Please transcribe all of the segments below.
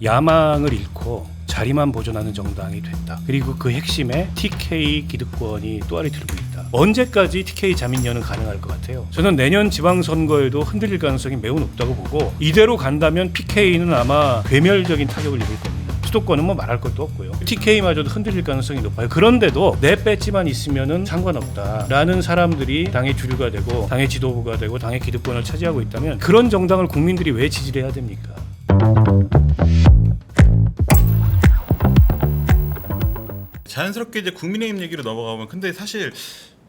야망을 잃고 자리만 보존하는 정당이 됐다. 그리고 그 핵심에 TK 기득권이 또아리 들고 있다. 언제까지 TK 자민련은 가능할 것 같아요? 저는 내년 지방선거에도 흔들릴 가능성이 매우 높다고 보고, 이대로 간다면 PK는 아마 괴멸적인 타격을 입을 겁니다. 수도권은 뭐 말할 것도 없고요. TK마저도 흔들릴 가능성이 높아요. 그런데도 내 배지만 있으면은 상관없다라는 사람들이 당의 주류가 되고 당의 지도부가 되고 당의 기득권을 차지하고 있다면, 그런 정당을 국민들이 왜 지지를 해야 됩니까? 자연스럽게 이제 국민의힘 얘기로 넘어가면, 근데 사실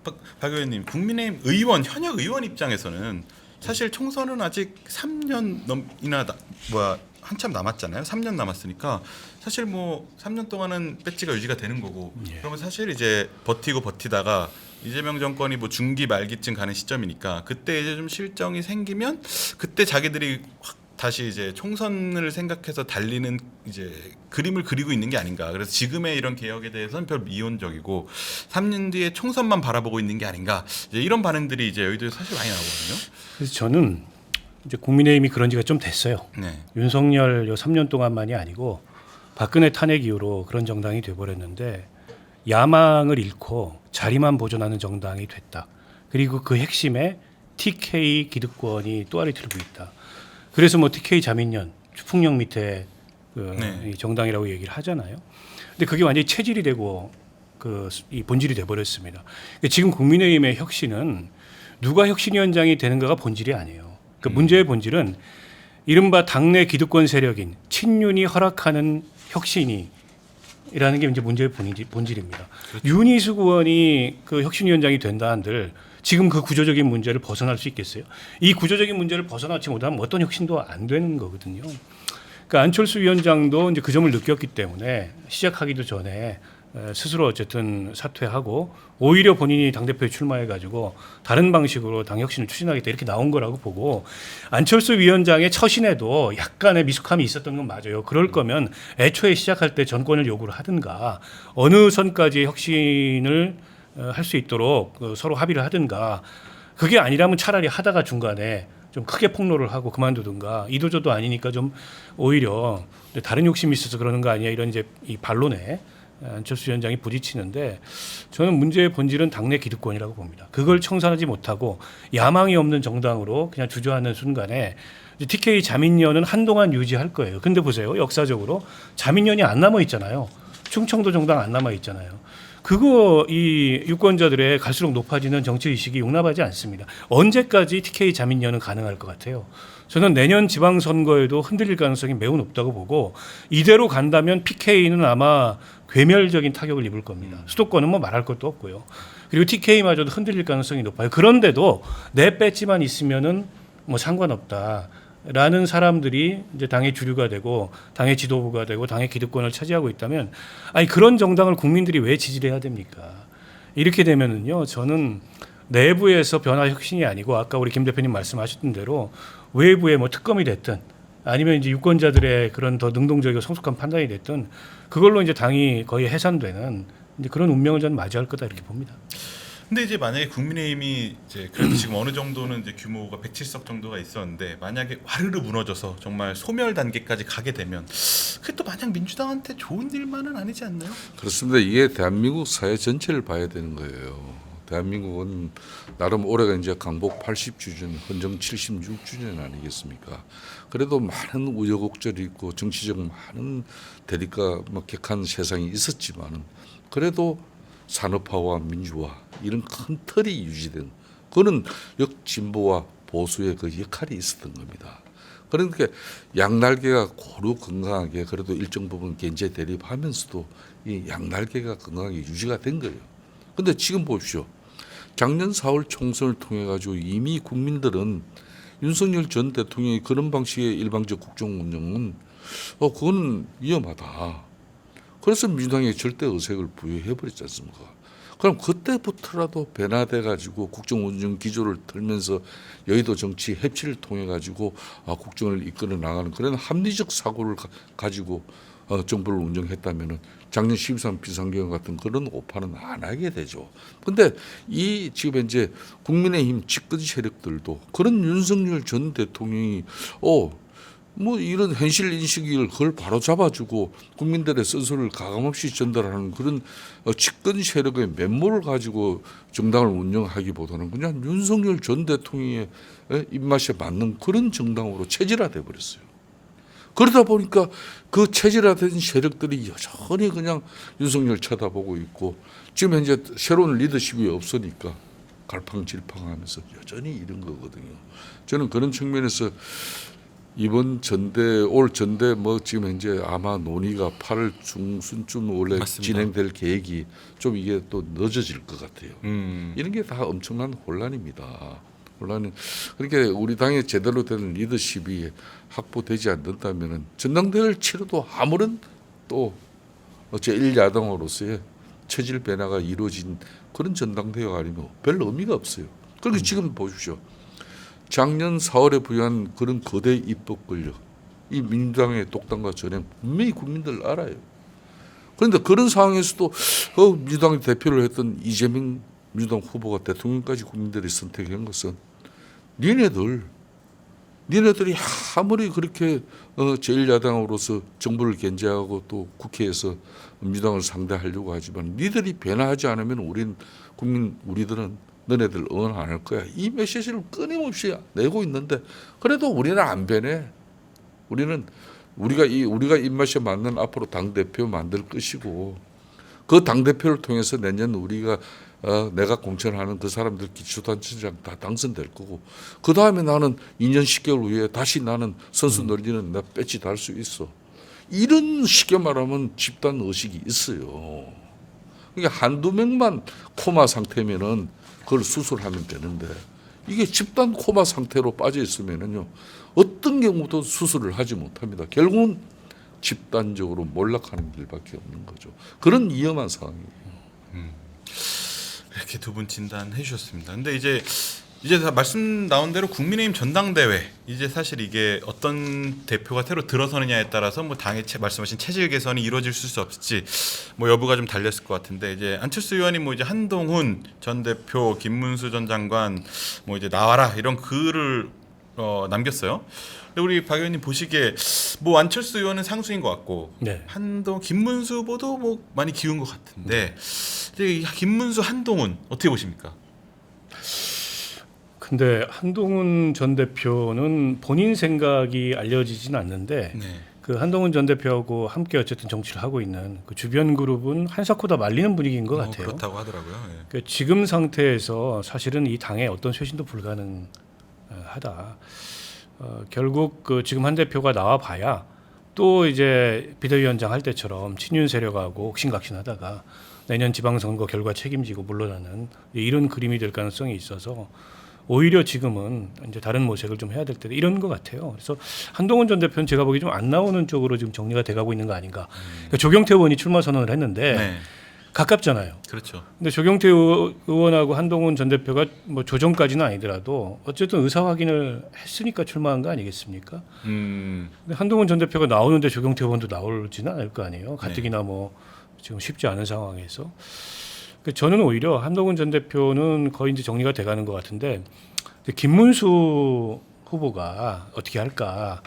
박 의원님, 국민의힘 의원, 현역 의원 입장에서는 사실 총선은 아직 3년 넘이나 한참 남았잖아요. 3년 남았으니까 사실 뭐 3년 동안은 배지가 유지가 되는 거고, 그러면 사실 이제 버티다가 이재명 정권이 뭐 중기 말기쯤 가는 시점이니까, 그때 이제 좀 실정이 생기면 그때 자기들이 다시 이제 총선을 생각해서 달리는 이제 그림을 그리고 있는 게 아닌가. 그래서 지금의 이런 개혁에 대해서는 별 미온적이고 3년 뒤에 총선만 바라보고 있는 게 아닌가. 이제 이런 반응들이 이제 여의도에 사실 많이 나오거든요. 그래서 저는 이제 국민의힘이 그런 지가 좀 됐어요. 네. 윤석열 요 3년 동안만이 아니고 박근혜 탄핵 이후로 그런 정당이 돼버렸는데, 야망을 잃고 자리만 보존하는 정당이 됐다. 그리고 그 핵심에 TK 기득권이 또아리 들고 있다. 그래서 뭐 TK 자민련, 추풍령 밑에 이 정당이라고 얘기를 하잖아요. 근데 그게 완전히 체질이 되고 이 본질이 돼버렸습니다. 지금 국민의힘의 혁신은 누가 혁신위원장이 되는가가 본질이 아니에요. 그 문제의 본질은 이른바 당내 기득권 세력인 친윤이 허락하는 혁신이라는 게 이제 문제의 본질입니다. 그렇죠. 윤희숙 의원이 그 혁신위원장이 된다 한들 지금 그 구조적인 문제를 벗어날 수 있겠어요? 이 구조적인 문제를 벗어나지 못하면 어떤 혁신도 안 되는 거거든요. 그러니까 안철수 위원장도 이제 그 점을 느꼈기 때문에 시작하기도 전에 스스로 어쨌든 사퇴하고, 오히려 본인이 당대표에 출마해가지고 다른 방식으로 당 혁신을 추진하겠다 이렇게 나온 거라고 보고, 안철수 위원장의 처신에도 약간의 미숙함이 있었던 건 맞아요. 그럴 거면 애초에 시작할 때 전권을 요구를 하든가, 어느 선까지 혁신을 할 수 있도록 서로 합의를 하든가, 그게 아니라면 차라리 하다가 중간에 좀 크게 폭로를 하고 그만두든가, 이도저도 아니니까 좀 오히려 다른 욕심이 있어서 그러는 거 아니야, 이런 이제 이 반론에 안철수 위원장이 부딪히는데, 저는 문제의 본질은 당내 기득권이라고 봅니다. 그걸 청산하지 못하고 야망이 없는 정당으로 그냥 주저하는 순간에 TK 자민련은 한동안 유지할 거예요. 근데 보세요, 역사적으로 자민련이 안 남아 있잖아요. 충청도 정당 안 남아 있잖아요. 그거 이 유권자들의 갈수록 높아지는 정치 의식이 용납하지 않습니다. 언제까지 TK 자민련은 가능할 것 같아요? 저는 내년 지방선거에도 흔들릴 가능성이 매우 높다고 보고, 이대로 간다면 PK는 아마 괴멸적인 타격을 입을 겁니다. 수도권은 뭐 말할 것도 없고요. 그리고 TK마저도 흔들릴 가능성이 높아요. 그런데도 내 배지만 있으면은 뭐 상관없다. 라는 사람들이 이제 당의 주류가 되고 당의 지도부가 되고 당의 기득권을 차지하고 있다면, 아니 그런 정당을 국민들이 왜 지지를 해야 됩니까? 이렇게 되면은요, 저는 내부에서 변화 혁신이 아니고, 아까 우리 김 대표님 말씀하셨던 대로 외부에 뭐 특검이 됐든 아니면 이제 유권자들의 그런 더 능동적이고 성숙한 판단이 됐든, 그걸로 이제 당이 거의 해산되는 이제 그런 운명을 저는 맞이할 거다 이렇게 봅니다. 근데 이제 만약에 국민의힘이 이제 그래도 지금 어느 정도는 이제 규모가 107석 정도가 있었는데, 만약에 와르르 무너져서 정말 소멸 단계까지 가게 되면 그게 또 마냥 민주당한테 좋은 일만은 아니지 않나요? 그렇습니다. 이게 대한민국 사회 전체를 봐야 되는 거예요. 대한민국은 나름 올해가 이제 강복 80주년, 헌정 76주년 아니겠습니까? 그래도 많은 우여곡절이 있고 정치적 많은 대립과 격한 세상이 있었지만은, 그래도 산업화와 민주화 이런 큰 틀이 유지된, 그거는 역진보와 보수의 그 역할이 있었던 겁니다. 그러니까 양날개가 고루 건강하게 그래도 일정 부분 견제 대립하면서도 이 양날개가 건강하게 유지가 된 거예요. 그런데 지금 보십시오. 작년 4월 총선을 통해 가지고 이미 국민들은 윤석열 전 대통령이 그런 방식의 일방적 국정 운영은 그거는 위험하다. 그래서 민주당에 절대 의석을 부여해 버렸지 않습니까? 그럼 그때부터라도 변화돼 가지고 국정 운영 기조를 틀면서 여의도 정치 협치를 통해 가지고 국정을 이끌어 나가는 그런 합리적 사고를 가지고 정부를 운영했다면은 작년 12.3 비상경영 같은 그런 오판은 안 하게 되죠. 근데 이 지금 이제 국민의힘 집권 세력들도 그런 윤석열 전 대통령이 뭐 이런 현실 인식을 그걸 바로 잡아주고 국민들의 쓴소리를 가감없이 전달하는 그런 집권 세력의 면모를 가지고 정당을 운영하기보다는 그냥 윤석열 전 대통령의 입맛에 맞는 그런 정당으로 체질화돼 버렸어요. 그러다 보니까 그 체질화된 세력들이 여전히 그냥 윤석열 쳐다보고 있고 지금 현재 새로운 리더십이 없으니까 갈팡질팡하면서 여전히 이런 거거든요. 저는 그런 측면에서 이번 전대 올 전대 뭐 지금 현재 아마 논의가 8월 중순쯤 원래 맞습니다. 진행될 계획이 좀 이게 또 늦어질 것 같아요. 음. 이런 게 다 엄청난 혼란입니다. 혼란은 그러니까 우리 당의 제대로 된 리더십이 확보되지 않는다면은 전당대회를 치러도 아무런 또 제1야당으로서의 체질 변화가 이루어진 그런 전당대회가 아니면 별 의미가 없어요. 그렇게 지금 보십시오. 작년 4월에 부여한 그런 거대 입법 권력, 이 민주당의 독단과 전행 분명히 국민들 알아요. 그런데 그런 상황에서도 민주당 대표를 했던 이재명 민주당 후보가 대통령까지 국민들이 선택한 것은 니네들이 아무리 그렇게 제1야당으로서 정부를 견제하고 또 국회에서 민주당을 상대하려고 하지만 니들이 변화하지 않으면 우리들은 너네들 응원 안 할 거야. 이 메시지를 끊임없이 내고 있는데 그래도 우리는 안 변해. 우리가 입맛에 맞는 앞으로 당 대표 만들 것이고 그 당 대표를 통해서 내년 우리가 내가 공천하는 그 사람들 기초단체장 다 당선될 거고 그 다음에 나는 2년 10개월 후에 다시 나는 선수 놀리는 나 배지 달 수 있어. 이런 쉽게 말하면 집단 의식이 있어요. 그러니까 한두 명만 코마 상태면은 그걸 수술하면 되는데 이게 집단 코마 상태로 빠져 있으면은요 어떤 경우도 수술을 하지 못합니다. 결국은 집단적으로 몰락하는 길밖에 없는 거죠. 그런 위험한 상황이에요. 이렇게 두 분 진단해 주셨습니다. 근데 이제 다 말씀 나온 대로 국민의힘 전당대회 이제 사실 이게 어떤 대표가 새로 들어서느냐에 따라서 뭐 당의 말씀하신 체질 개선이 이루어질 수 없을지 뭐 여부가 좀 달렸을 것 같은데 이제 안철수 의원이 뭐 이제 한동훈 전 대표, 김문수 전 장관 뭐 이제 나와라 이런 글을 남겼어요. 근데 우리 박 의원님 보시기에 뭐 안철수 의원은 상수인 것 같고 네. 김문수 후보도 뭐 많이 기운 것 같은데 이제 김문수, 한동훈 어떻게 보십니까? 근데 한동훈 전 대표는 본인 생각이 알려지진 않는데 네. 그 한동훈 전 대표하고 함께 어쨌든 정치를 하고 있는 그 주변 그룹은 한사코다 말리는 분위기인 것 같아요. 그렇다고 하더라고요. 예. 그 지금 상태에서 사실은 이 당의 어떤 쇄신도 불가능하다. 결국 그 지금 한 대표가 나와봐야 또 이제 비대위원장 할 때처럼 친윤 세력하고 옥신각신하다가 내년 지방선거 결과 책임지고 물러나는 이런 그림이 될 가능성이 있어서 오히려 지금은 이제 다른 모색을 좀 해야 될 때다 이런 것 같아요. 그래서 한동훈 전 대표는 제가 보기 좀 안 나오는 쪽으로 지금 정리가 돼가고 있는 거 아닌가. 그러니까 조경태 의원이 출마 선언을 했는데 네. 가깝잖아요. 그렇죠. 근데 조경태 의원하고 한동훈 전 대표가 뭐 조정까지는 아니더라도 어쨌든 의사 확인을 했으니까 출마한 거 아니겠습니까? 근데 한동훈 전 대표가 나오는데 조경태 의원도 나올지는 않을 거 아니에요. 가뜩이나 뭐 지금 쉽지 않은 상황에서. 저는 오히려 한동훈 전 대표는 거의 이제 정리가 돼가는 것 같은데 김문수 후보가 어떻게 할까?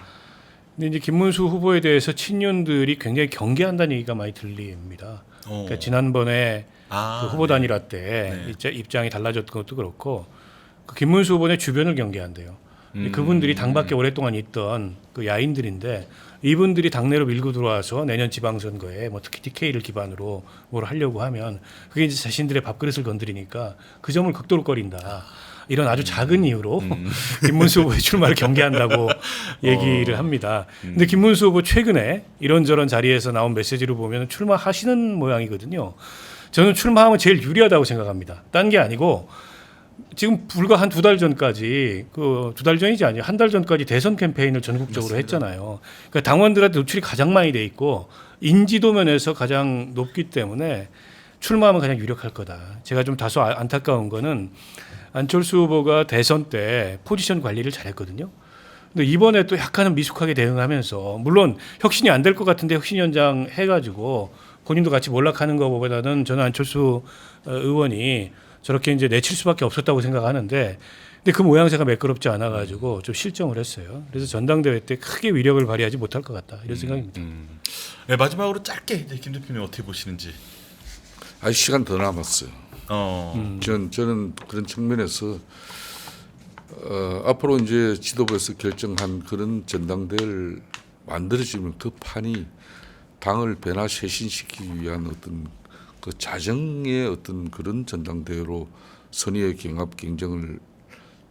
근데 이제 김문수 후보에 대해서 친윤들이 굉장히 경계한다는 얘기가 많이 들립니다. 그러니까 지난번에 그 후보 단일화 때 입장이 달라졌던 것도 그렇고 그 김문수 후보의 주변을 경계한대요. 그분들이 당 밖에 오랫동안 있던 그 야인들인데 이분들이 당내로 밀고 들어와서 내년 지방선거에 뭐 특히 TK를 기반으로 뭘 하려고 하면 그게 이제 자신들의 밥그릇을 건드리니까 그 점을 극도로 꺼린다. 이런 아주 작은 이유로 김문수 후보의 출마를 경계한다고 얘기를 합니다. 근데 김문수 후보 최근에 이런저런 자리에서 나온 메시지로 보면 출마하시는 모양이거든요. 저는 출마하면 제일 유리하다고 생각합니다. 딴 게 아니고 지금 불과 한 2달 전까지 그 2달 전이지 아니에요. 한 달 전까지 대선 캠페인을 전국적으로 했잖아요. 그러니까 당원들한테 노출이 가장 많이 돼 있고 인지도 면에서 가장 높기 때문에 출마하면 가장 유력할 거다. 제가 좀 다소 안타까운 거는 안철수 후보가 대선 때 포지션 관리를 잘했거든요. 근데 이번에 또 약간은 미숙하게 대응하면서 물론 혁신이 안 될 것 같은데 혁신위원장 해가지고 본인도 같이 몰락하는 것보다는 저는 안철수 의원이 저렇게 이제 내칠 수밖에 없었다고 생각하는데 근데 그 모양새가 매끄럽지 않아가지고 좀 실정을 했어요. 그래서 전당대회 때 크게 위력을 발휘하지 못할 것 같다 이런 생각입니다. 네, 마지막으로 짧게 이제 김 대표님 어떻게 보시는지. 아직 시간 더 남았어요. 저는 그런 측면에서 앞으로 이제 지도부에서 결정한 그런 전당대회를 만들어지면 그 판이 당을 변화쇄신시키기 위한 어떤 그 자정의 어떤 그런 전당대회로 선의의 경합 경쟁을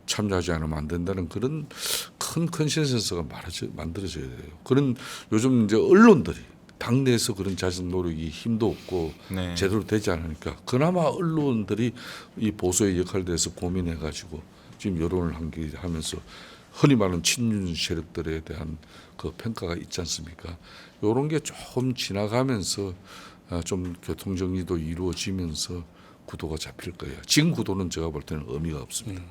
참여하지 않으면 안 된다는 그런 큰 컨센서스가 만들어져야 돼요. 그런 요즘 이제 언론들이 당내에서 그런 자정 노력이 힘도 없고 네. 제대로 되지 않으니까 그나마 언론들이 이 보수의 역할에 대해서 고민해가지고 지금 여론을 하면서 흔히 말하는 친윤 세력들에 대한 그 평가가 있지 않습니까? 이런 게 조금 지나가면서 좀 교통 정리도 이루어지면서 구도가 잡힐 거예요. 지금 구도는 제가 볼 때는 의미가 없습니다.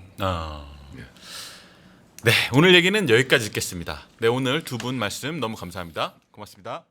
네, 오늘 얘기는 여기까지 듣겠습니다. 네, 오늘 두 분 말씀 너무 감사합니다. 고맙습니다.